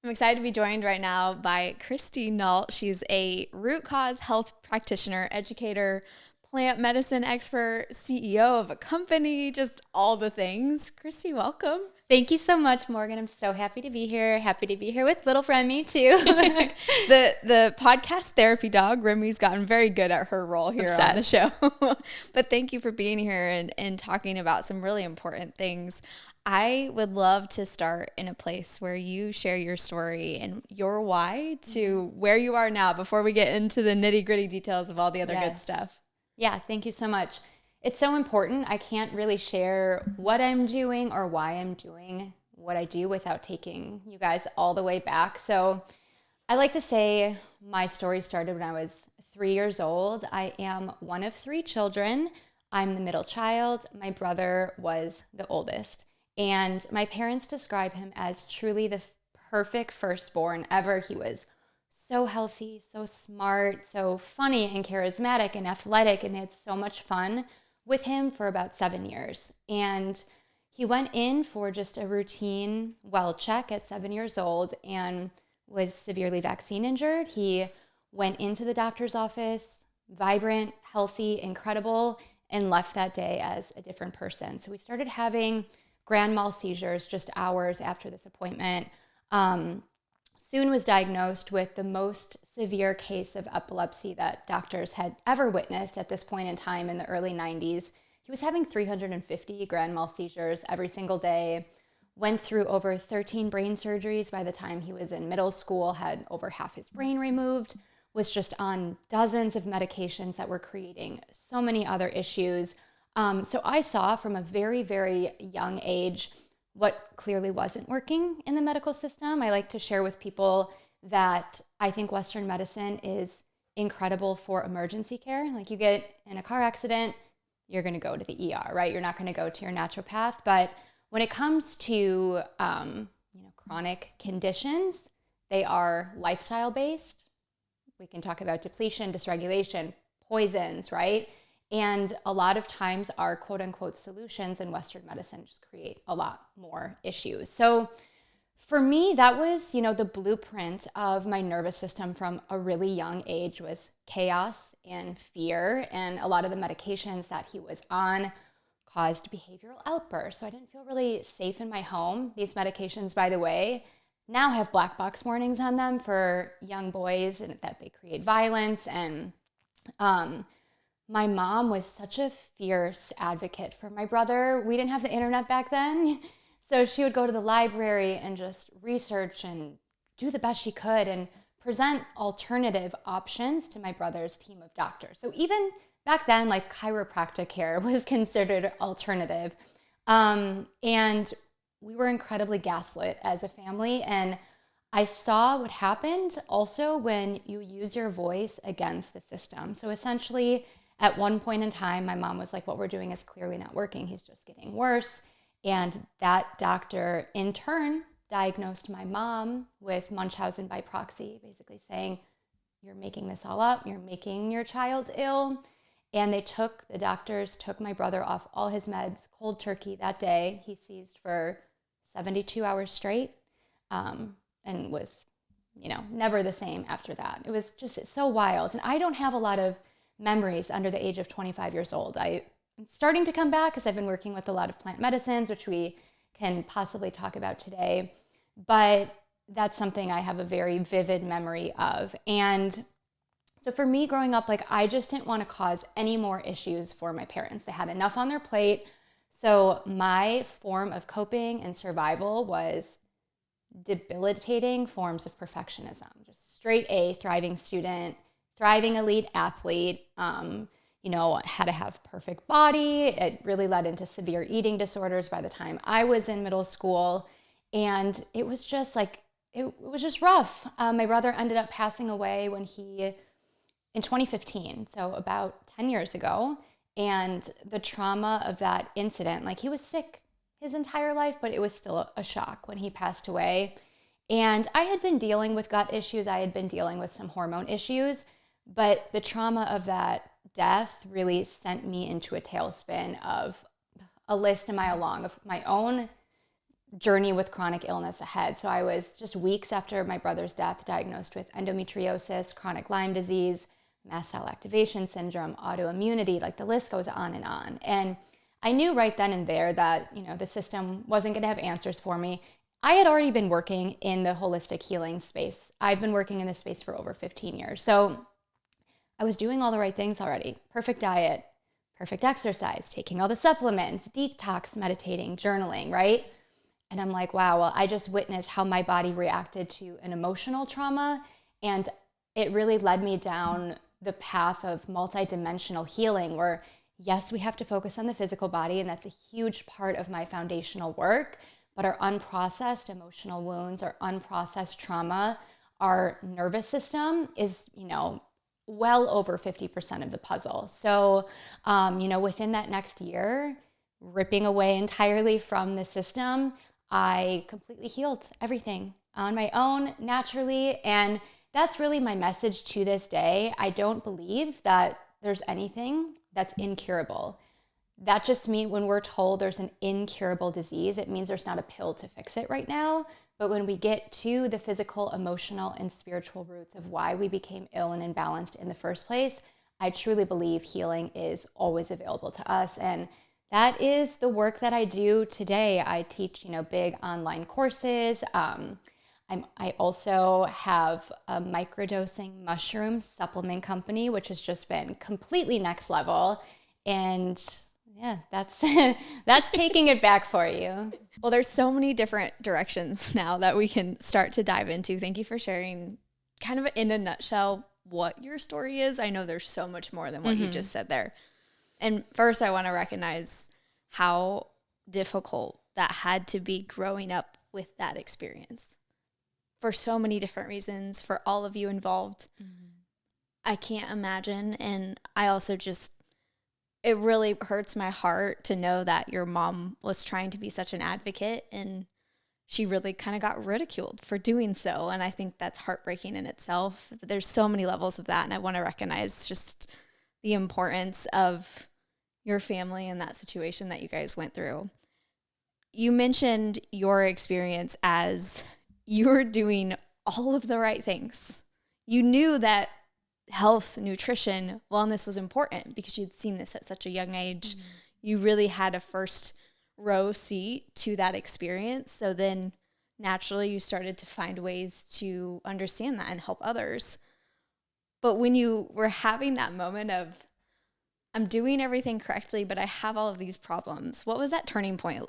I'm excited to be joined right now by Christy Nault. She's a root cause health practitioner, educator, plant medicine expert, CEO of a company, just all the things. Christy, welcome. Thank you so much, Morgan. I'm so happy to be here. Happy to be here with little friend me too. The podcast therapy dog, Remy's gotten very good at her role here Obsessed. on the show. But thank you for being here and talking about some really important things. I would love to start in a place where you share your story and your why to where you are now before we get into the nitty-gritty details of all the other good stuff. Yeah, thank you so much. It's so important. I can't really share what I'm doing or why I'm doing what I do without taking you guys all the way back. So I like to say my story started when I was 3 years old. I am one of 3 children. I'm the middle child. My brother was the oldest. And my parents describe him as truly the perfect firstborn ever. He was so healthy, so smart, so funny and charismatic and athletic, and they had so much fun with him for about 7 years. And he went in for just a routine well check at 7 years old and was severely vaccine injured. He went into the doctor's office, vibrant, healthy, incredible, and left that day as a different person. So we started having grand mal seizures just hours after this appointment. Soon was diagnosed with the most severe case of epilepsy that doctors had ever witnessed at this point in time in the early 90s. He was having 350 grand mal seizures every single day, went through over 13 brain surgeries by the time he was in middle school, had over half his brain removed, was just on dozens of medications that were creating so many other issues. So I saw from a very, very young age what clearly wasn't working in the medical system. I like to share with people that I think Western medicine is incredible for emergency care. Like you get in a car accident, you're going to go to the ER, right? You're not going to go to your naturopath. But when it comes to chronic conditions, they are lifestyle based. We can talk about depletion, dysregulation, poisons, right? And a lot of times our quote unquote solutions in Western medicine just create a lot more issues. So for me, that was, the blueprint of my nervous system from a really young age was chaos and fear. And a lot of the medications that he was on caused behavioral outbursts. So I didn't feel really safe in my home. These medications, by the way, now have black box warnings on them for young boys and that they create violence. And my mom was such a fierce advocate for my brother. We didn't have the internet back then. So she would go to the library and just research and do the best she could and present alternative options to my brother's team of doctors. So even back then, like chiropractic care was considered alternative. And we were incredibly gaslit as a family. And I saw what happened also when you use your voice against the system. So essentially, at one point in time, my mom was like, what we're doing is clearly not working. He's just getting worse. And that doctor, in turn, diagnosed my mom with Munchausen by proxy, basically saying, you're making this all up. You're making your child ill. And the doctors took my brother off all his meds, cold turkey that day. He seized for 72 hours straight and was, never the same after that. It was just so wild. And I don't have a lot of memories under the age of 25 years old. I'm starting to come back because I've been working with a lot of plant medicines, which we can possibly talk about today. But that's something I have a very vivid memory of. And so for me growing up, I just didn't want to cause any more issues for my parents. They had enough on their plate. So my form of coping and survival was debilitating forms of perfectionism. Just straight A, thriving student, thriving elite athlete, had to have perfect body. It really led into severe eating disorders by the time I was in middle school. And it was just it was just rough. My brother ended up passing away in 2015, so about 10 years ago. And the trauma of that incident, he was sick his entire life, but it was still a shock when he passed away. And I had been dealing with gut issues. I had been dealing with some hormone issues, but the trauma of that death really sent me into a tailspin of a list a mile long of my own journey with chronic illness ahead. So I was just weeks after my brother's death diagnosed with endometriosis, chronic Lyme disease, mast cell activation syndrome, autoimmunity, like the list goes on. And I knew right then and there that, the system wasn't going to have answers for me. I had already been working in the holistic healing space. I've been working in this space for over 15 years. So I was doing all the right things already. Perfect diet, perfect exercise, taking all the supplements, detox, meditating, journaling, right? And I'm like, wow, well, I just witnessed how my body reacted to an emotional trauma. And it really led me down the path of multidimensional healing where, yes, we have to focus on the physical body. And that's a huge part of my foundational work. But our unprocessed emotional wounds, our unprocessed trauma, our nervous system is, well over 50% of the puzzle. So, within that next year, ripping away entirely from the system, I completely healed everything on my own, naturally. And that's really my message to this day. I don't believe that there's anything that's incurable. That just means when we're told there's an incurable disease, it means there's not a pill to fix it right now. But when we get to the physical, emotional, and spiritual roots of why we became ill and imbalanced in the first place, I truly believe healing is always available to us. And that is the work that I do today. I teach, big online courses. I also have a microdosing mushroom supplement company, which has just been completely next level. And yeah, that's that's taking it back for you. Well, there's so many different directions now that we can start to dive into. Thank you for sharing kind of in a nutshell what your story is. I know there's so much more than what you just said there. And first, I want to recognize how difficult that had to be growing up with that experience for so many different reasons, for all of you involved. I can't imagine. And I also it really hurts my heart to know that your mom was trying to be such an advocate and she really kind of got ridiculed for doing so. And I think that's heartbreaking in itself. There's so many levels of that. And I want to recognize just the importance of your family and that situation that you guys went through. You mentioned your experience as you were doing all of the right things. You knew that health, nutrition, wellness was important because you'd seen this at such a young age. You really had a first row seat to that experience. So then naturally you started to find ways to understand that and help others. But when you were having that moment of, I'm doing everything correctly, but I have all of these problems, what was that turning point?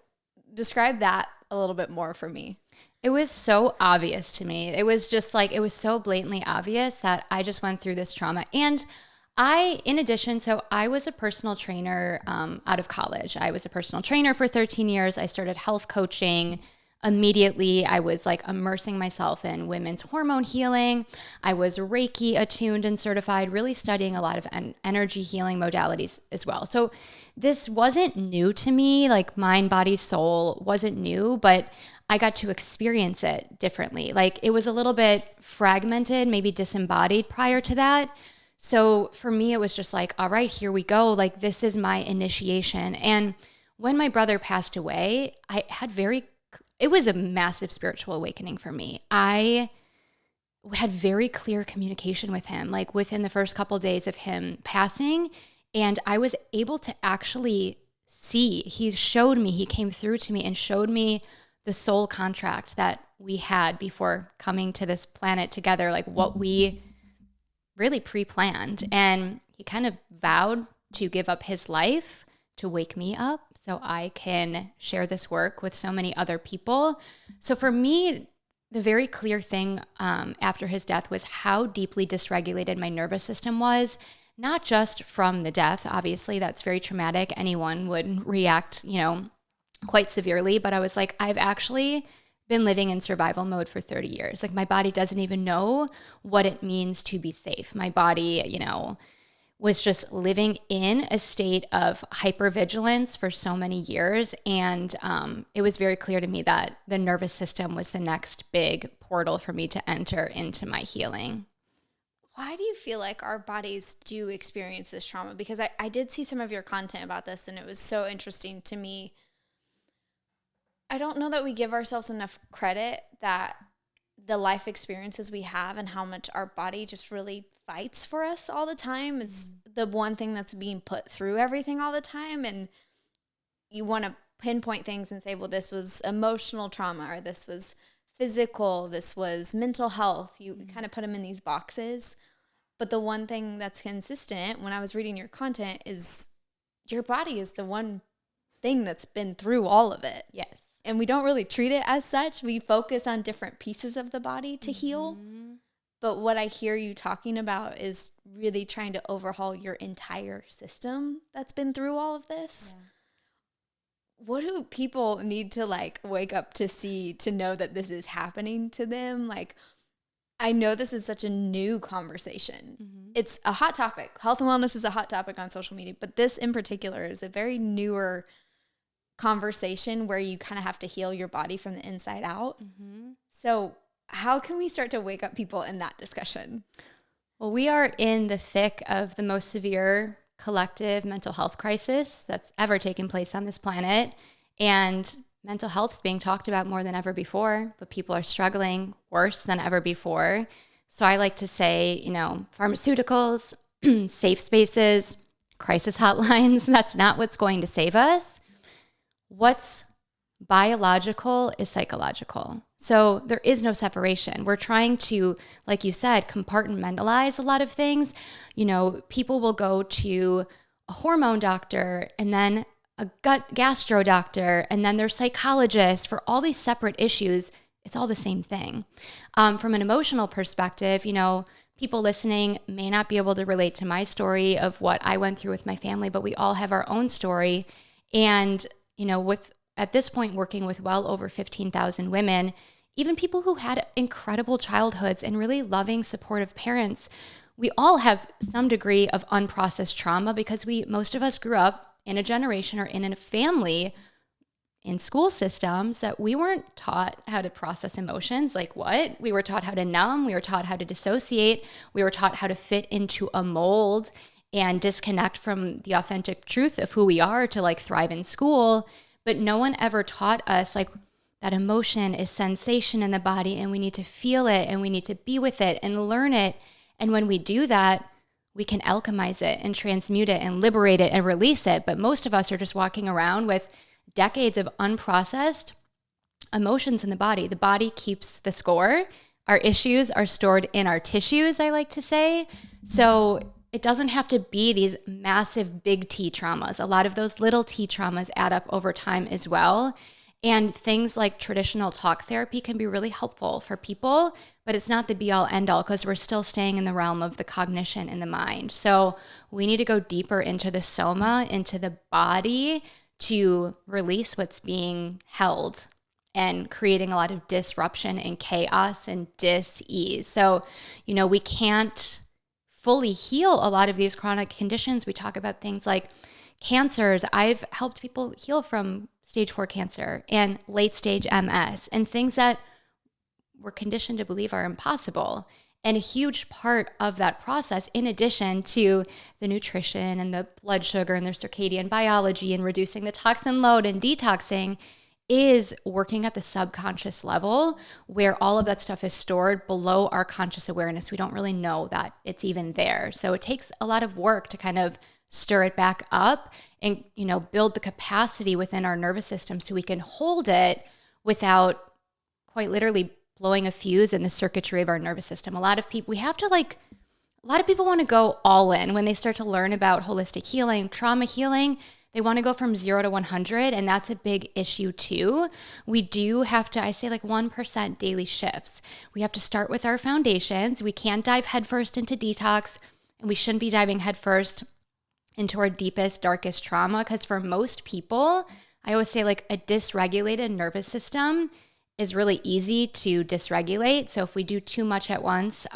Describe that a little bit more for me. It was so obvious to me. It was just like, it was so blatantly obvious that I just went through this trauma. And in addition, so I was a personal trainer out of college. I was a personal trainer for 13 years. I started health coaching. Immediately, I was like immersing myself in women's hormone healing. I was Reiki attuned and certified, really studying a lot of energy healing modalities as well. So this wasn't new to me, like mind, body, soul wasn't new, but I got to experience it differently. Like it was a little bit fragmented, maybe disembodied prior to that. So for me, it was just like, all right, here we go. Like this is my initiation. And when my brother passed away, it was a massive spiritual awakening for me. I had very clear communication with him, like within the first couple of days of him passing. And I was able to actually see, he came through to me and showed me the soul contract that we had before coming to this planet together, like what we really pre-planned. And he kind of vowed to give up his life to wake me up so I can share this work with so many other people. So for me, the very clear thing after his death was how deeply dysregulated my nervous system was, not just from the death. Obviously, that's very traumatic. Anyone would react, quite severely. But I was like, I've actually been living in survival mode for 30 years. Like my body doesn't even know what it means to be safe. My body, was just living in a state of hypervigilance for so many years. And it was very clear to me that the nervous system was the next big portal for me to enter into my healing. Why do you feel like our bodies do experience this trauma? Because I did see some of your content about this and it was so interesting to me. I don't know that we give ourselves enough credit that the life experiences we have and how much our body just really fights for us all the time. It's the one thing that's being put through everything all the time. And you want to pinpoint things and say, well, this was emotional trauma, or this was physical, this was mental health. You kind of put them in these boxes. But the one thing that's consistent when I was reading your content is your body is the one thing that's been through all of it. Yes. And we don't really treat it as such. We focus on different pieces of the body to heal. But what I hear you talking about is really trying to overhaul your entire system that's been through all of this. Yeah. What do people need to like wake up to see to know that this is happening to them? Like, I know this is such a new conversation. It's a hot topic. Health and wellness is a hot topic on social media, but this in particular is a very newer conversation where you kind of have to heal your body from the inside out. So how can we start to wake up people in that discussion? Well, we are in the thick of the most severe collective mental health crisis that's ever taken place on this planet. And mental health is being talked about more than ever before, but people are struggling worse than ever before. So I like to say, you know, pharmaceuticals, safe spaces, crisis hotlines, that's not what's going to save us. What's biological is psychological. So there is no separation. We're trying to, like you said, compartmentalize a lot of things. You know, people will go to a hormone doctor and then a gut gastro doctor and then their psychologist for all these separate issues. It's all the same thing. From an emotional perspective, you know, people listening may not be able to relate to my story of what I went through with my family, but we all have our own story. And, you know, with at this point working with well over 15,000 women, even people who had incredible childhoods and really loving, supportive parents, we all have some degree of unprocessed trauma because most of us grew up in a generation or in a family in school systems that we weren't taught how to process emotions. Like what? We were taught how to numb. We were taught how to dissociate. We were taught how to fit into a mold and disconnect from the authentic truth of who we are to like thrive in school. But no one ever taught us like that emotion is sensation in the body and we need to feel it and we need to be with it and learn it. And when we do that, we can alchemize it and transmute it and liberate it and release it. But most of us are just walking around with decades of unprocessed emotions in the body. The body keeps the score. Our issues are stored in our tissues, I like to say. So it doesn't have to be these massive big T traumas. A lot of those little T traumas add up over time as well. And things like traditional talk therapy can be really helpful for people, but it's not the be all end all because we're still staying in the realm of the cognition and the mind. So we need to go deeper into the soma, into the body to release what's being held and creating a lot of disruption and chaos and dis-ease. So, you know, we can't fully heal a lot of these chronic conditions. We talk about things like cancers. I've helped people heal from stage 4 cancer and late stage MS and things that we're conditioned to believe are impossible. And a huge part of that process, in addition to the nutrition and the blood sugar and their circadian biology and reducing the toxin load and detoxing, is working at the subconscious level where all of that stuff is stored below our conscious awareness. We don't really know that it's even there. So it takes a lot of work to kind of stir it back up and, you know, build the capacity within our nervous system so we can hold it without quite literally blowing a fuse in the circuitry of our nervous system. A lot of people want to go all in when they start to learn about holistic healing, trauma healing. They want to go from 0 to 100, and that's a big issue too. We do have to, I say like 1% daily shifts. We have to start with our foundations. We can't dive headfirst into detox, and we shouldn't be diving headfirst into our deepest, darkest trauma, because for most people, I always say like a dysregulated nervous system is really easy to dysregulate. So if we do too much at once,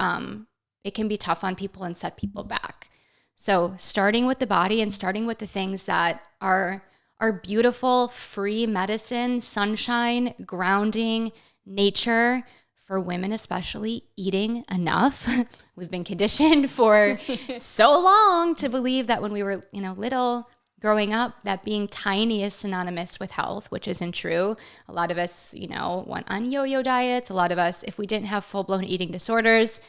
it can be tough on people and set people back. So starting with the body and starting with the things that are beautiful, free medicine, sunshine, grounding, nature, for women especially, eating enough. We've been conditioned for so long to believe that when we were, little, growing up that being tiny is synonymous with health, which isn't true. A lot of us, went on yo-yo diets. A lot of us, if we didn't have full-blown eating disorders,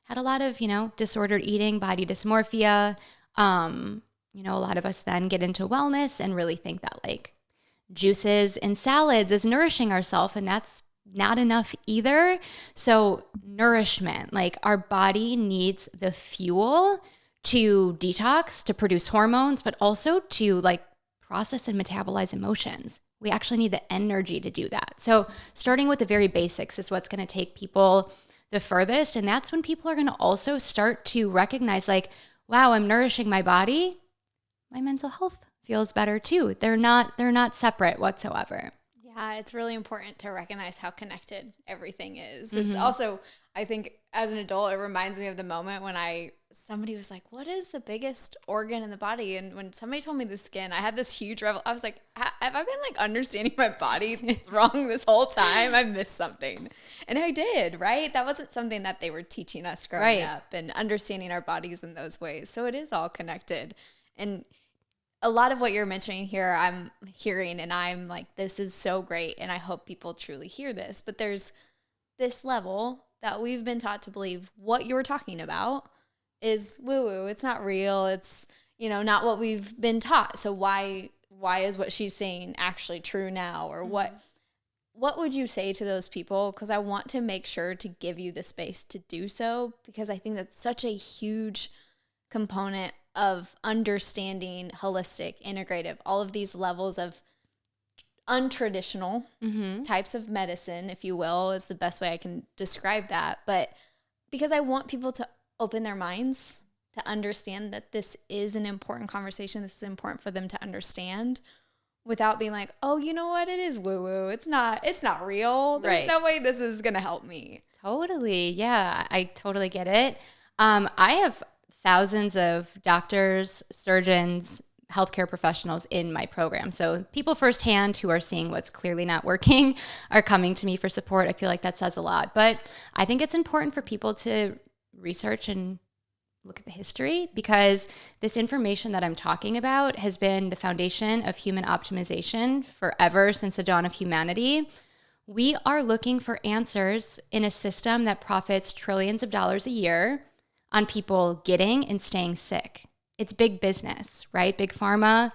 had a lot of, disordered eating, body dysmorphia. A lot of us then get into wellness and really think that like juices and salads is nourishing ourselves, and that's not enough either. So nourishment, like our body needs the fuel to detox, to produce hormones, but also to like process and metabolize emotions. We actually need the energy to do that. So starting with the very basics is what's going to take people the furthest. And that's when people are going to also start to recognize like, wow, I'm nourishing my body. My mental health feels better too. They're not separate whatsoever. Yeah, it's really important to recognize how connected everything is. It's also, I think as an adult, it reminds me of the moment when somebody was like, what is the biggest organ in the body? And when somebody told me the skin, I had this huge I was like, have I been like understanding my body wrong this whole time? I missed something. And I did, right? That wasn't something that they were teaching us growing up, and understanding our bodies in those ways. So it is all connected. And a lot of what you're mentioning here, I'm hearing, and I'm like, this is so great. And I hope people truly hear this. But there's this level that we've been taught to believe what you're talking about is woo-woo. It's not real. It's, not what we've been taught. So why is what she's saying actually true now? Or what would you say to those people? Because I want to make sure to give you the space to do so, because I think that's such a huge component of understanding holistic, integrative, all of these levels of untraditional types of medicine, if you will, is the best way I can describe that. But because I want people to open their minds to understand that this is an important conversation, this is important for them to understand, without being like, oh, you know what, it is woo-woo. It's not real. There's no way this is going to help me. Totally. Yeah, I totally get it. I have thousands of doctors, surgeons, healthcare professionals in my program. So people firsthand who are seeing what's clearly not working are coming to me for support. I feel like that says a lot. But I think it's important for people to research and look at the history, because this information that I'm talking about has been the foundation of human optimization forever, since the dawn of humanity. We are looking for answers in a system that profits trillions of dollars a year on people getting and staying sick. It's big business, right? Big pharma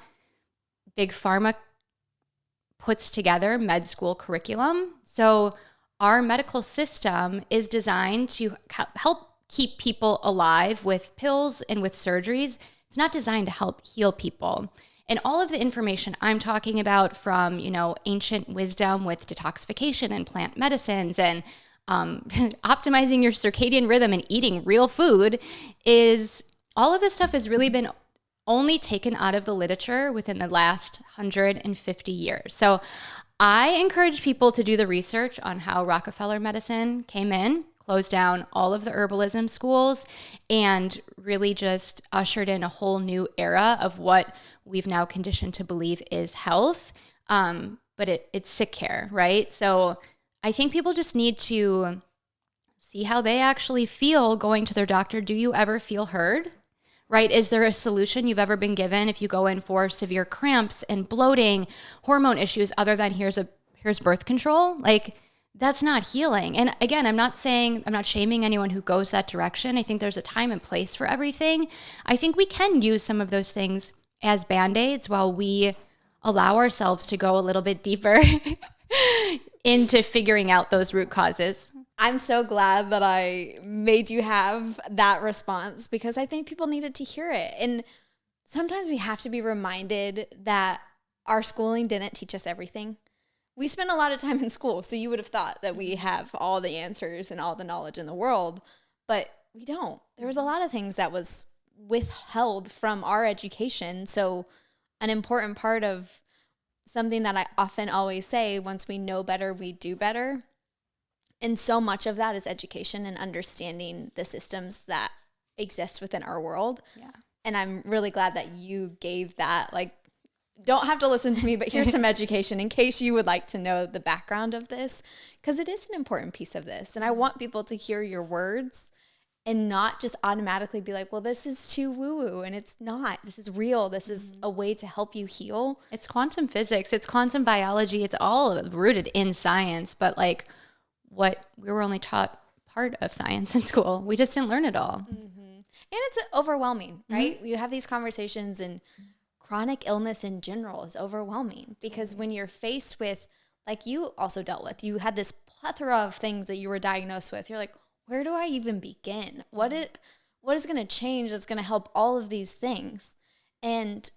puts together med school curriculum. So our medical system is designed to help keep people alive with pills and with surgeries. It's not designed to help heal people. And all of the information I'm talking about, from, ancient wisdom with detoxification and plant medicines and optimizing your circadian rhythm and eating real food, is all of this stuff has really been only taken out of the literature within the last 150 years. So I encourage people to do the research on how Rockefeller medicine came in, closed down all of the herbalism schools, and really just ushered in a whole new era of what we've now conditioned to believe is health. But it's sick care, right? So I think people just need to see how they actually feel going to their doctor. Do you ever feel heard? Right? Is there a solution you've ever been given if you go in for severe cramps and bloating, hormone issues, other than here's birth control? Like, that's not healing. And again, I'm not shaming anyone who goes that direction. I think there's a time and place for everything. I think we can use some of those things as Band-Aids while we allow ourselves to go a little bit deeper into figuring out those root causes. I'm so glad that I made you have that response, because I think people needed to hear it. And sometimes we have to be reminded that our schooling didn't teach us everything. We spent a lot of time in school, so you would have thought that we have all the answers and all the knowledge in the world, but we don't. There was a lot of things that was withheld from our education. So an important part of something that I often always say, once we know better, we do better. And so much of that is education and understanding the systems that exist within our world. Yeah. And I'm really glad that you gave that, like, don't have to listen to me, but here's some education in case you would like to know the background of this, because it is an important piece of this. And I want people to hear your words and not just automatically be like, well, this is too woo-woo, and it's not. This is real. This is a way to help you heal. It's quantum physics. It's quantum biology. It's all rooted in science, but like what we were only taught part of science in school. We just didn't learn it all. And it's overwhelming, right? You have these conversations, and chronic illness in general is overwhelming because when you're faced with, like you also dealt with, you had this plethora of things that you were diagnosed with. You're like, where do I even begin? What is going to change that's going to help all of these things? And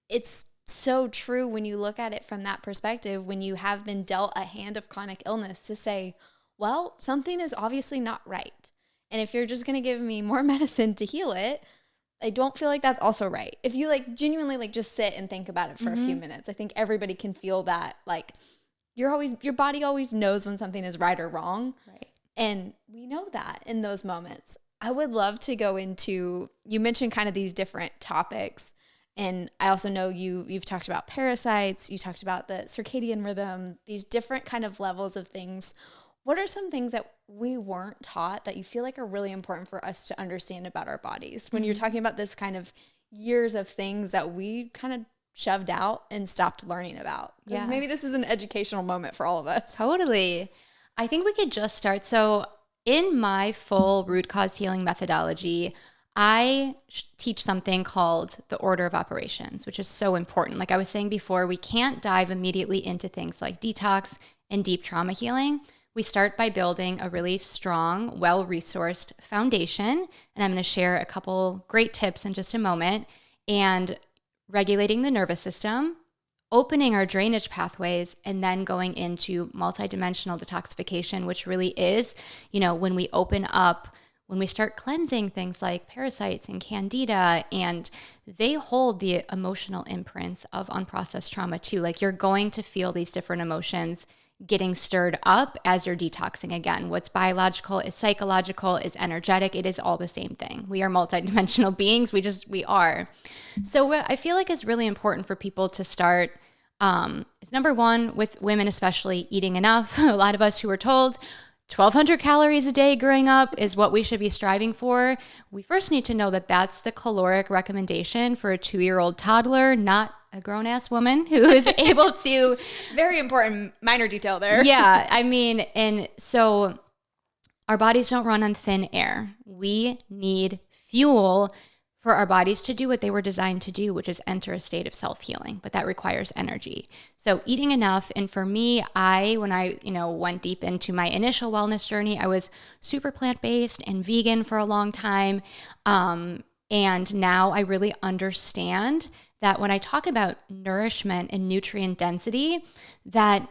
it's so true when you look at it from that perspective, when you have been dealt a hand of chronic illness, to say, well, something is obviously not right. And if you're just going to give me more medicine to heal it, I don't feel like that's also right. If you like genuinely like just sit and think about it for a few minutes, I think everybody can feel that like your body always knows when something is right or wrong. Right. And we know that in those moments. I would love to go into, you mentioned kind of these different topics. And I also know you've talked about parasites, you talked about the circadian rhythm, these different kind of levels of things. What are some things that we weren't taught that you feel like are really important for us to understand about our bodies when you're talking about this kind of years of things that we kind of shoved out and stopped learning about? Because maybe this is an educational moment for all of us. Totally. I think we could just start. So in my full root cause healing methodology, I teach something called the order of operations, which is so important. Like I was saying before, we can't dive immediately into things like detox and deep trauma healing. We start by building a really strong, well-resourced foundation. And I'm going to share a couple great tips in just a moment. And regulating the nervous system, opening our drainage pathways, and then going into multidimensional detoxification, which really is, when we open up, when we start cleansing things like parasites and candida, and they hold the emotional imprints of unprocessed trauma too. Like you're going to feel these different emotions getting stirred up as you're detoxing again. What's biological is psychological, is energetic. It is all the same thing. We are multidimensional beings. We are. So what I feel like is really important for people to start is number one, with women especially, eating enough. A lot of us who were told 1,200 calories a day growing up is what we should be striving for. We first need to know that that's the caloric recommendation for a 2-year-old toddler, not a grown-ass woman who is able to... Very important minor detail there. Yeah, I mean, and so our bodies don't run on thin air. We need fuel for our bodies to do what they were designed to do, which is enter a state of self-healing, but that requires energy. So eating enough. And for me, when I went deep into my initial wellness journey, I was super plant-based and vegan for a long time. And now I really understand that when I talk about nourishment and nutrient density, that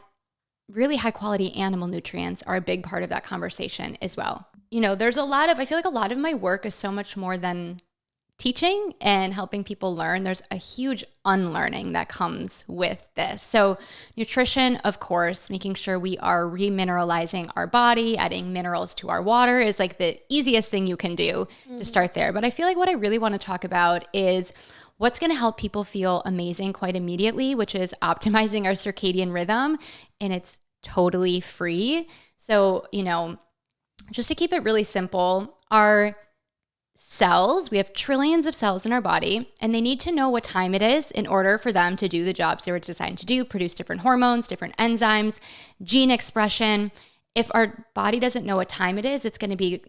really high quality animal nutrients are a big part of that conversation as well. I feel like a lot of my work is so much more than teaching and helping people learn. There's a huge unlearning that comes with this. So nutrition, of course, making sure we are remineralizing our body, adding minerals to our water is like the easiest thing you can do to start there. But I feel like what I really want to talk about is what's going to help people feel amazing quite immediately, which is optimizing our circadian rhythm. And it's totally free. So, just to keep it really simple, our cells, we have trillions of cells in our body, and they need to know what time it is in order for them to do the jobs they were designed to do, produce different hormones, different enzymes, gene expression. If our body doesn't know what time it is, it's going to be,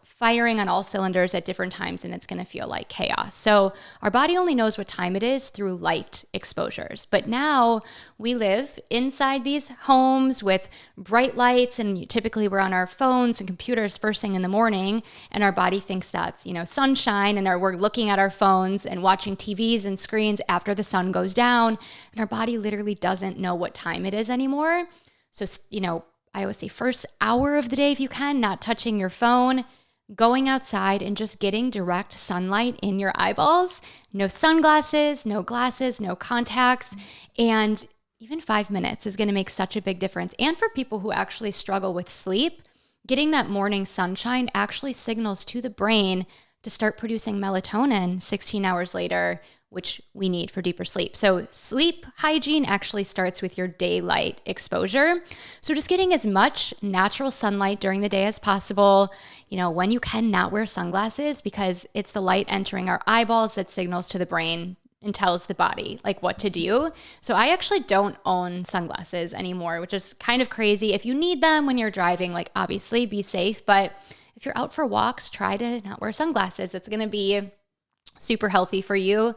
firing on all cylinders at different times, and it's going to feel like chaos. So our body only knows what time it is through light exposures. But now we live inside these homes with bright lights, and typically we're on our phones and computers first thing in the morning, and our body thinks that's, sunshine, and we're looking at our phones and watching TVs and screens after the sun goes down, and our body literally doesn't know what time it is anymore. So, I always say first hour of the day, if you can, not touching your phone, going outside and just getting direct sunlight in your eyeballs, no sunglasses, no glasses, no contacts. And even 5 minutes is going to make such a big difference. And for people who actually struggle with sleep, getting that morning sunshine actually signals to the brain to start producing melatonin 16 hours later, which we need for deeper sleep. So sleep hygiene actually starts with your daylight exposure. So just getting as much natural sunlight during the day as possible. You know, when you can, not wear sunglasses, because it's the light entering our eyeballs that signals to the brain and tells the body like what to do. So I actually don't own sunglasses anymore, which is kind of crazy. If you need them when you're driving, like obviously be safe, but if you're out for walks, try to not wear sunglasses. It's going to be super healthy for you,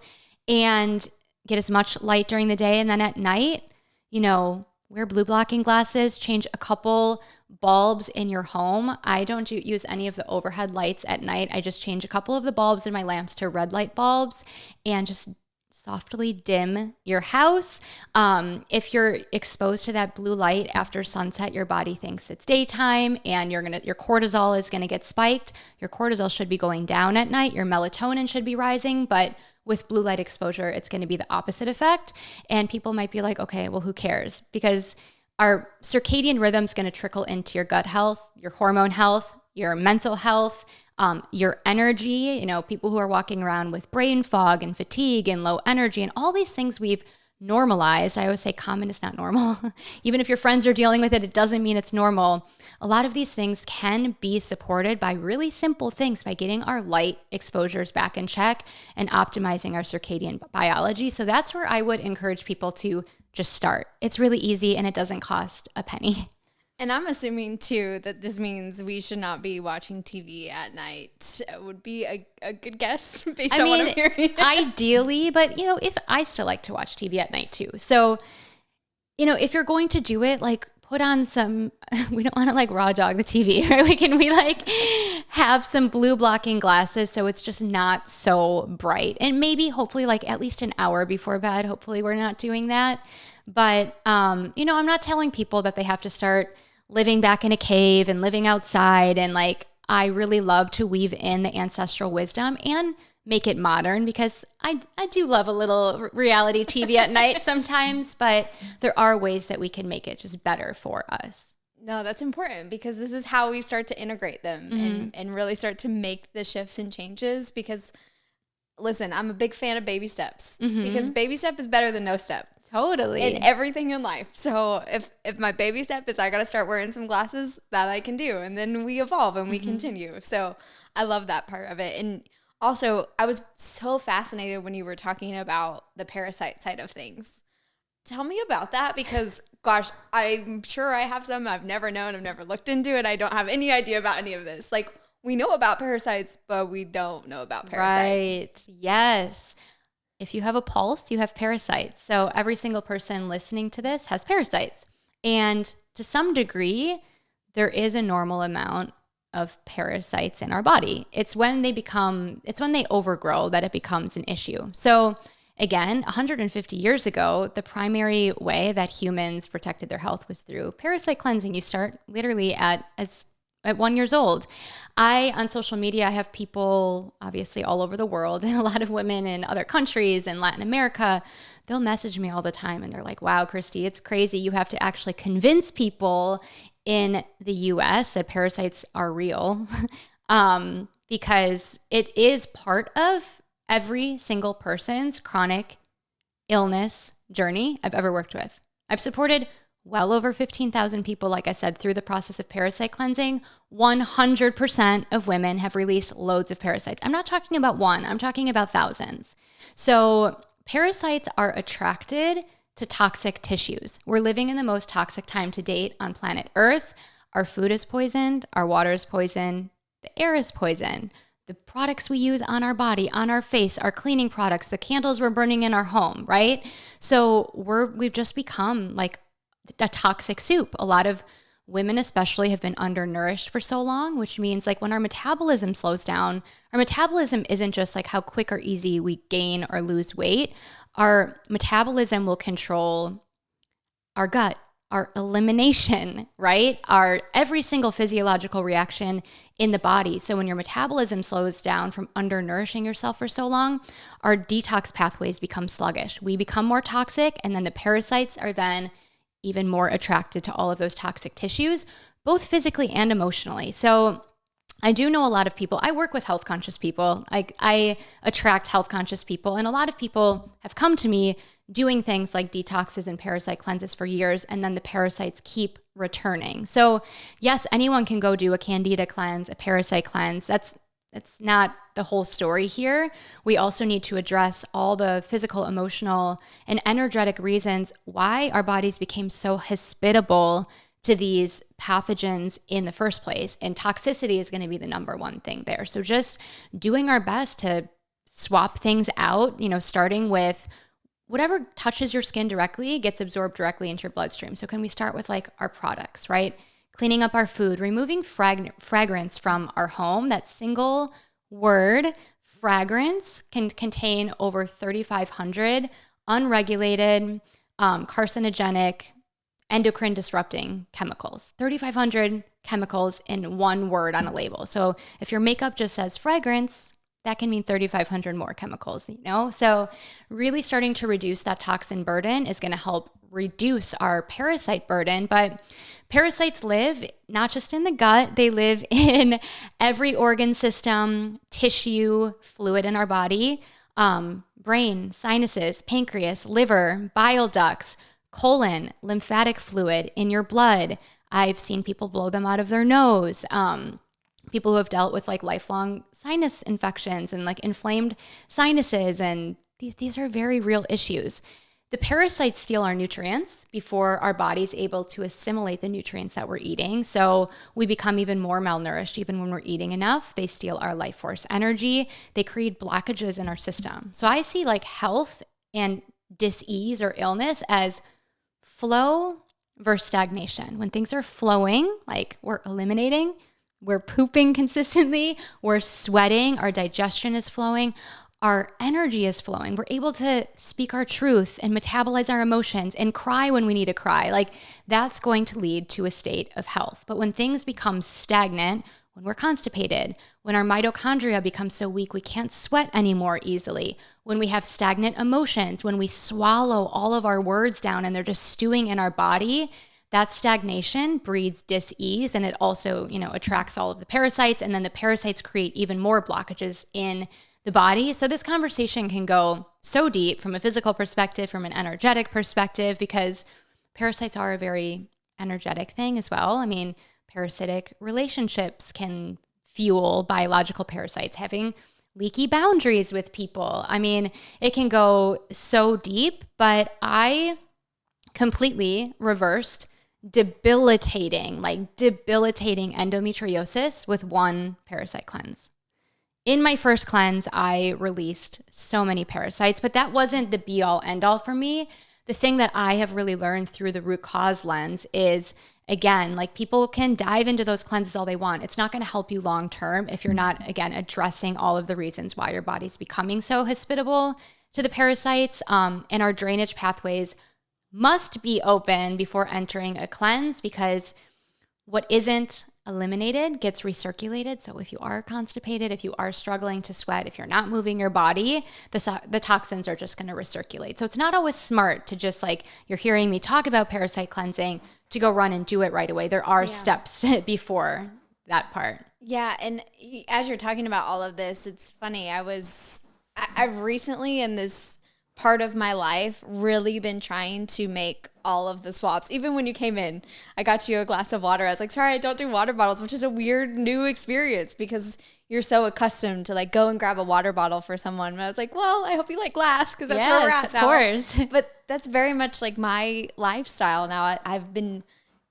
and get as much light during the day. And then at night, you know, wear blue blocking glasses, change a couple bulbs in your home. I don't use any of the overhead lights at night. I just change a couple of the bulbs in my lamps to red light bulbs and just softly dim your house. If you're exposed to that blue light after sunset, your body thinks it's daytime and your cortisol is gonna get spiked. Your cortisol should be going down at night. Your melatonin should be rising, but with blue light exposure, it's gonna be the opposite effect. And people might be like, okay, well, who cares? Because our circadian rhythm is gonna trickle into your gut health, your hormone health, your mental health, your energy. You know, people who are walking around with brain fog and fatigue and low energy and all these things we've normalized. I always say common is not normal. Even if your friends are dealing with it, it doesn't mean it's normal. A lot of these things can be supported by really simple things, by getting our light exposures back in check and optimizing our circadian biology. So that's where I would encourage people to just start. It's really easy and it doesn't cost a penny. And I'm assuming, too, that this means we should not be watching TV at night. It would be a good guess based on what I'm hearing. Ideally, but, you know, if I still like to watch TV at night, too. So, you know, if you're going to do it, like, put on some, we don't want to, like, raw dog the TV, right? Like, can we, like, have some blue blocking glasses so it's just not so bright? And maybe, hopefully, like, at least an hour before bed. Hopefully, we're not doing that. But, you know, I'm not telling people that they have to start living back in a cave and living outside. And like, I really love to weave in the ancestral wisdom and make it modern, because I do love a little reality TV at night sometimes, but there are ways that we can make it just better for us. No, that's important, because this is how we start to integrate them and really start to make the shifts and changes. Because listen, I'm a big fan of baby steps, because baby step is better than no step. Totally. In everything in life. So if my baby step is I got to start wearing some glasses, that I can do. And then we evolve and we continue. So I love that part of it. And also, I was so fascinated when you were talking about the parasite side of things. Tell me about that, because gosh, I'm sure I have some I've never known. I've never looked into it. I don't have any idea about any of this. Like, we know about parasites, but we don't know about parasites. Right. Yes. If you have a pulse, you have parasites. So every single person listening to this has parasites. And to some degree, there is a normal amount of parasites in our body. It's when they overgrow that it becomes an issue. So again, 150 years ago, the primary way that humans protected their health was through parasite cleansing. You start literally at 1 year old. On social media, I have people obviously all over the world, and a lot of women in other countries in Latin America. They'll message me all the time and they're like, wow, Christy, it's crazy. You have to actually convince people in the US that parasites are real, because it is part of every single person's chronic illness journey I've ever worked with. I've supported well over 15,000 people, like I said, through the process of parasite cleansing. 100% of women have released loads of parasites. I'm not talking about one, I'm talking about thousands. So parasites are attracted to toxic tissues. We're living in the most toxic time to date on planet Earth. Our food is poisoned, our water is poisoned, the air is poisoned. The products we use on our body, on our face, our cleaning products, the candles we're burning in our home, right? So we've just become like a toxic soup. A lot of women especially have been undernourished for so long, which means like when our metabolism slows down, our metabolism isn't just like how quick or easy we gain or lose weight. Our metabolism will control our gut, our elimination, right? Our every single physiological reaction in the body. So when your metabolism slows down from undernourishing yourself for so long, our detox pathways become sluggish. We become more toxic, and then the parasites are then even more attracted to all of those toxic tissues, both physically and emotionally. So I do know a lot of people. I work with health conscious people. I attract health conscious people. And a lot of people have come to me doing things like detoxes and parasite cleanses for years. And then the parasites keep returning. So yes, anyone can go do a candida cleanse, a parasite cleanse. That's not the whole story here. We also need to address all the physical, emotional, and energetic reasons why our bodies became so hospitable to these pathogens in the first place. And toxicity is going to be the number one thing there. So just doing our best to swap things out, starting with whatever touches your skin directly gets absorbed directly into your bloodstream. So can we start with like our products, right? Cleaning up our food, removing fragrance from our home. That single word, fragrance, can contain over 3,500 unregulated, carcinogenic, endocrine disrupting chemicals. 3,500 chemicals in one word on a label. So if your makeup just says fragrance, that can mean 3,500 more chemicals, So really starting to reduce that toxin burden is going to help reduce our parasite burden. But parasites live not just in the gut, they live in every organ system, tissue, fluid in our body, brain, sinuses, pancreas, liver, bile ducts, colon, lymphatic fluid in your blood. I've seen people blow them out of their nose. People who have dealt with like lifelong sinus infections and like inflamed sinuses. And these are very real issues. The parasites steal our nutrients before our body's able to assimilate the nutrients that we're eating. So we become even more malnourished even when we're eating enough. They steal our life force energy. They create blockages in our system. So I see like health and dis-ease or illness as flow versus stagnation. When things are flowing, like we're eliminating, we're pooping consistently, we're sweating, our digestion is flowing, our energy is flowing. We're able to speak our truth and metabolize our emotions and cry when we need to cry. Like that's going to lead to a state of health. But when things become stagnant, when we're constipated, when our mitochondria become so weak we can't sweat anymore easily, when we have stagnant emotions, when we swallow all of our words down and they're just stewing in our body, that stagnation breeds dis-ease, and it also, attracts all of the parasites, and then the parasites create even more blockages in the body. So this conversation can go so deep from a physical perspective, from an energetic perspective, because parasites are a very energetic thing as well. I mean, parasitic relationships can fuel biological parasites, having leaky boundaries with people. I mean, it can go so deep, but I completely reversed debilitating endometriosis with one parasite cleanse. In my first cleanse, I released so many parasites, but that wasn't the be all end all for me. The thing that I have really learned through the root cause lens is, again, like people can dive into those cleanses all they want. It's not going to help you long term if you're not, again, addressing all of the reasons why your body's becoming so hospitable to the parasites. And our drainage pathways must be open before entering a cleanse, because what isn't eliminated gets recirculated. So if you are constipated, if you are struggling to sweat, if you're not moving your body, the toxins are just going to recirculate. So it's not always smart to just like, you're hearing me talk about parasite cleansing, to go run and do it right away. There are steps before that part. Yeah. And as you're talking about all of this, it's funny. I've recently in this part of my life really been trying to make all of the swaps. Even when you came in, I got you a glass of water. I was like, sorry, I don't do water bottles, which is a weird new experience because you're so accustomed to like go and grab a water bottle for someone. And I was like, well, I hope you like glass because that's where we're at now. Of course. But that's very much like my lifestyle now.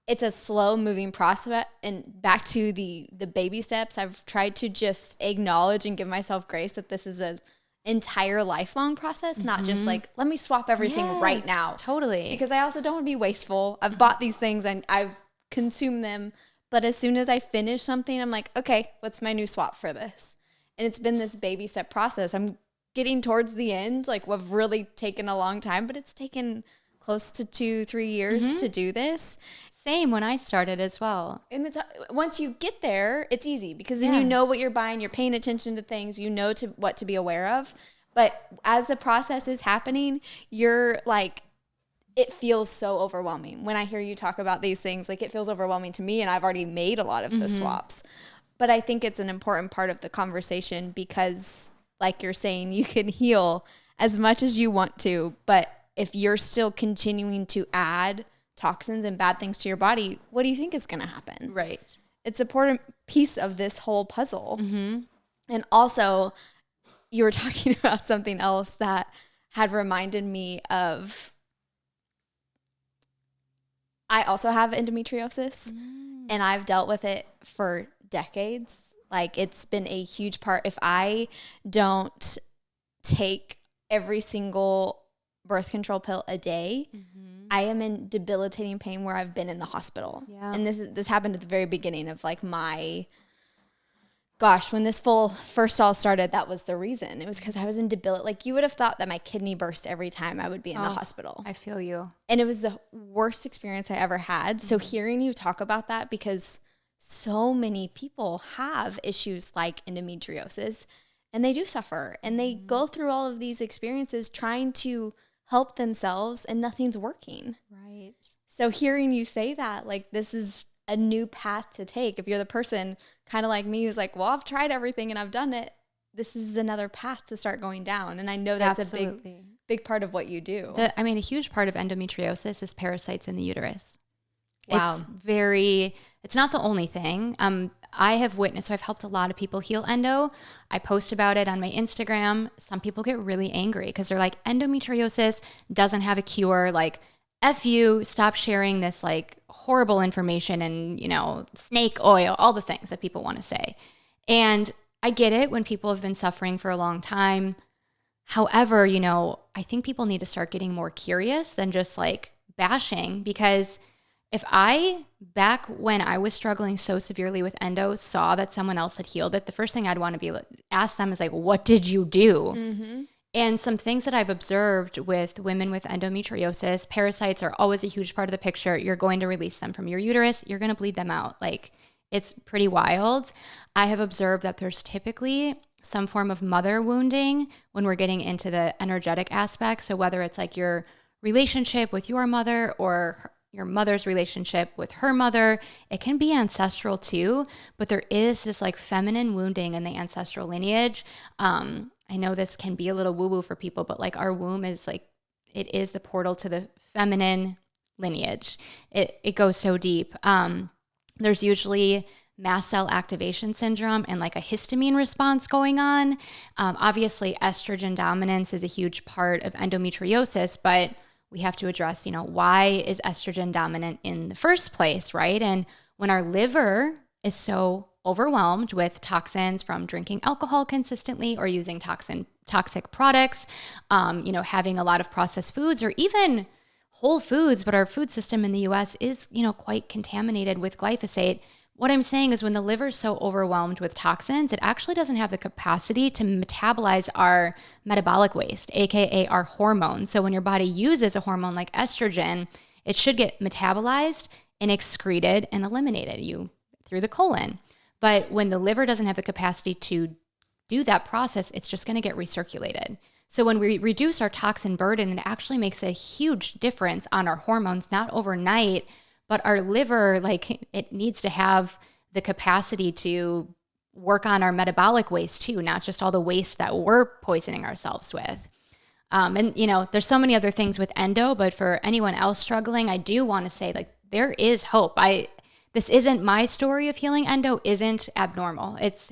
It's a slow moving process, and back to the baby steps. I've tried to just acknowledge and give myself grace that this is a entire lifelong process, not just like, let me swap everything right now. Totally. Because I also don't want to be wasteful. I've bought these things and I've consumed them. But as soon as I finish something, I'm like, okay, what's my new swap for this? And it's been this baby step process. I'm getting towards the end. Like, we've really taken a long time, but it's taken close to 2-3 years to do this. Same when I started as well. And once you get there, it's easy because then you know what you're buying. You're paying attention to things. You know what to be aware of. But as the process is happening, you're like, it feels so overwhelming. When I hear you talk about these things, like it feels overwhelming to me, and I've already made a lot of the swaps. But I think it's an important part of the conversation because, like you're saying, you can heal as much as you want to, but if you're still continuing to add toxins and bad things to your body, what do you think is going to happen? Right. It's an important piece of this whole puzzle. Mm-hmm. And also, you were talking about something else that had reminded me of, I also have endometriosis and I've dealt with it for decades. Like, it's been a huge part. If I don't take every single birth control pill a day, I am in debilitating pain where I've been in the hospital. Yeah. And this happened at the very beginning of like when this first all started, that was the reason. It was because I was in like, you would have thought that my kidney burst every time I would be in the hospital. I feel you. And it was the worst experience I ever had. So hearing you talk about that, because so many people have issues like endometriosis and they do suffer and they go through all of these experiences trying to help themselves and nothing's working. Right. So hearing you say that, like, this is a new path to take. If you're the person kind of like me who's like, well, I've tried everything and I've done it, this is another path to start going down. And I know that's a big part of what you do. A huge part of endometriosis is parasites in the uterus. Wow. It's not the only thing. I have witnessed, so I've helped a lot of people heal endo. I post about it on my Instagram. Some people get really angry because they're like, endometriosis doesn't have a cure. Like, F you, stop sharing this like horrible information and, snake oil, all the things that people want to say. And I get it when people have been suffering for a long time. However, I think people need to start getting more curious than just like bashing, because if back when I was struggling so severely with endo, saw that someone else had healed it, the first thing I'd want to ask them is like, what did you do? Mm-hmm. And some things that I've observed with women with endometriosis, parasites are always a huge part of the picture. You're going to release them from your uterus. You're going to bleed them out. Like, it's pretty wild. I have observed that there's typically some form of mother wounding when we're getting into the energetic aspects. So whether it's like your relationship with your mother or your mother's relationship with her mother, it can be ancestral too, but there is this like feminine wounding in the ancestral lineage. I know this can be a little woo-woo for people, but like our womb is like, it is the portal to the feminine lineage. It goes so deep. There's usually mast cell activation syndrome and like a histamine response going on. Obviously, estrogen dominance is a huge part of endometriosis, but we have to address, why is estrogen dominant in the first place, right? And when our liver is so overwhelmed with toxins from drinking alcohol consistently or using toxic products, having a lot of processed foods or even whole foods, but our food system in the US is, quite contaminated with glyphosate. What I'm saying is when the liver is so overwhelmed with toxins, it actually doesn't have the capacity to metabolize our metabolic waste, AKA our hormones. So when your body uses a hormone like estrogen, it should get metabolized and excreted and eliminated through the colon. But when the liver doesn't have the capacity to do that process, it's just going to get recirculated. So when we reduce our toxin burden, it actually makes a huge difference on our hormones, not overnight, but our liver, like, it needs to have the capacity to work on our metabolic waste too, not just all the waste that we're poisoning ourselves with. And there's so many other things with endo, but for anyone else struggling, I do want to say, like, there is hope. This isn't my story of healing. Endo isn't abnormal. It's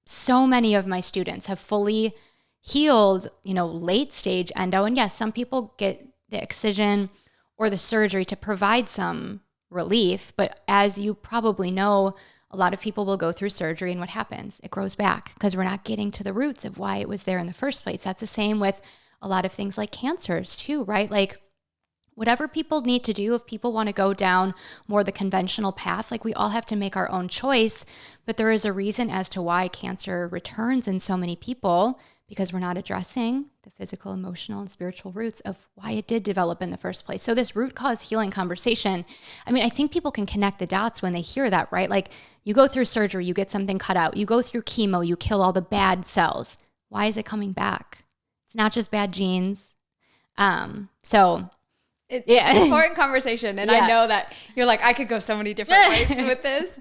so many of my students have fully healed, late stage endo. And yes, some people get the excision or the surgery to provide some relief. But as you probably know, a lot of people will go through surgery and what happens? It grows back because we're not getting to the roots of why it was there in the first place. That's the same with a lot of things like cancers too, right? Like, whatever people need to do, if people want to go down more the conventional path, like, we all have to make our own choice, but there is a reason as to why cancer returns in so many people, because we're not addressing the physical, emotional, and spiritual roots of why it did develop in the first place. So this root cause healing conversation, I think people can connect the dots when they hear that, right? Like, you go through surgery, you get something cut out, you go through chemo, you kill all the bad Why is it coming back? It's not just bad genes. So It's an important conversation. And I know that you're like, I could go so many different ways with this,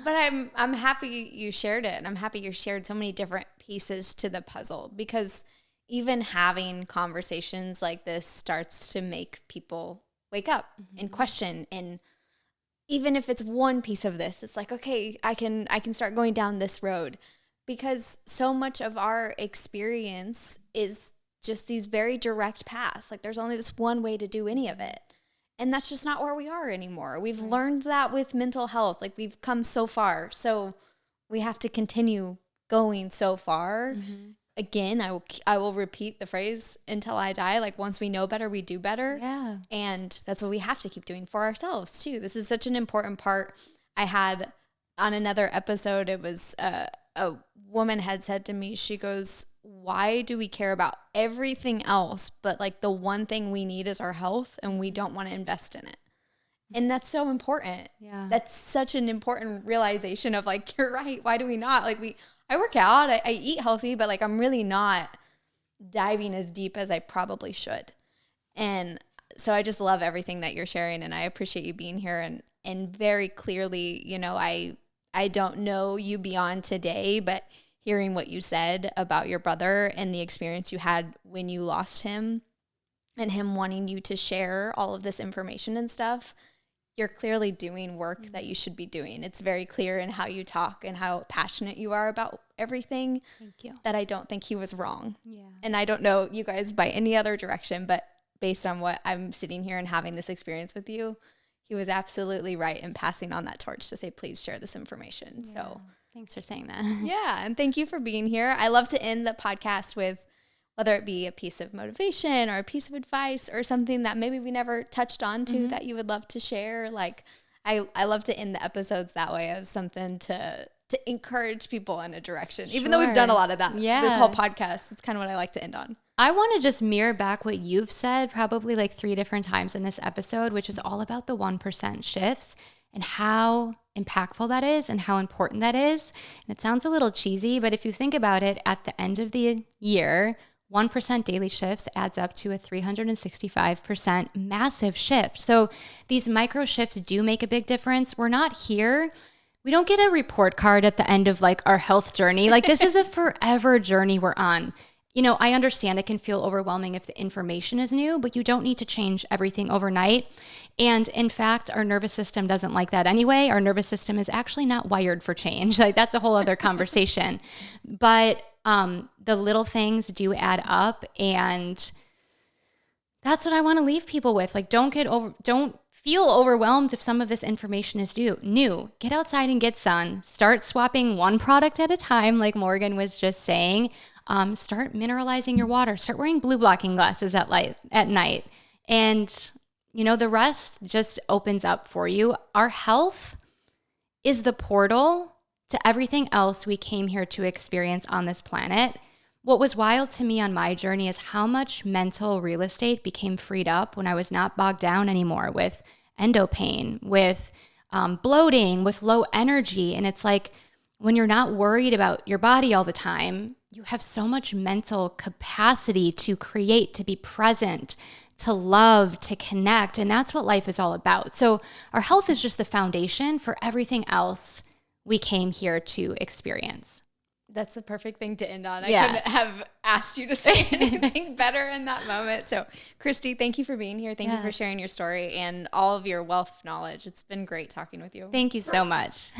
but I'm happy you shared it. And I'm happy you shared so many different pieces to the puzzle, because even having conversations like this starts to make people wake up and question. And even if it's one piece of this, it's like, okay, I can start going down this road, because so much of our experience is just these very direct paths. Like there's only this one way to do any of it. And that's just not where we are anymore. We've learned that with mental health. Like we've come so far. So we have to continue going so far. Again, I will repeat the phrase until I die. Like once we know better, we do better. Yeah. And that's what we have to keep doing for ourselves too. This is such an important part. I had on another episode, it was a woman had said to me, she goes, why do we care about everything else, but like the one thing we need is our health, and we don't want to invest in it? And that's so important. Yeah. That's such an important realization of like, you're right. Why do we not? Like I work out, I eat healthy, but like I'm really not diving as deep as I probably should. And so I just love everything that you're sharing, and I appreciate you being here. And very clearly, you know, I don't know you beyond today, but hearing what you said about your brother and the experience you had when you lost him, and him wanting you to share all of this information and stuff, you're clearly doing work that you should be doing. It's very clear in how you talk and how passionate you are about everything. Thank you. That I don't think he was wrong. Yeah. And I don't know you guys by any other direction, but based on what I'm sitting here and having this experience with you, he was absolutely right in passing on that torch to say, please share this information. Yeah. So thanks for saying that. Yeah. And thank you for being here. I love to end the podcast with, whether it be a piece of motivation or a piece of advice or something that maybe we never touched on to that you would love to share. Like I love to end the episodes that way, as something to encourage people in a direction, even though we've done a lot of that. This whole podcast, it's kind of what I like to end on. I want to just mirror back what you've said probably like 3 different times in this episode, which is all about the 1% shifts and how impactful that is and how important that is. And it sounds a little cheesy, but if you think about it, at the end of the year, 1% daily shifts adds up to a 365% massive shift. So these micro shifts do make a big difference. We're not here. We don't get a report card at the end of like our health journey. Like this is a forever journey we're on. You know, I understand it can feel overwhelming if the information is new, but you don't need to change everything overnight. And in fact, our nervous system doesn't like that anyway. Our nervous system is actually not wired for change. Like that's a whole other conversation. But the little things do add up, and that's what I want to leave people with. Like, don't feel overwhelmed if some of this information is new. Get outside and get sun. Start swapping one product at a time, like Morgan was just saying. Start mineralizing your water. Start wearing blue blocking glasses at night. And, you know, the rest just opens up for you. Our health is the portal to everything else we came here to experience on this planet. What was wild to me on my journey is how much mental real estate became freed up when I was not bogged down anymore with endo pain, with bloating, with low energy. And it's like when you're not worried about your body all the time, you have so much mental capacity to create, to be present, to love, to connect. And that's what life is all about. So our health is just the foundation for everything else we came here to experience. That's the perfect thing to end on. I couldn't have asked you to say anything better in that moment. So, Christy, thank you for being here. Thank you for sharing your story and all of your wealth of knowledge. It's been great talking with you. Thank you so much.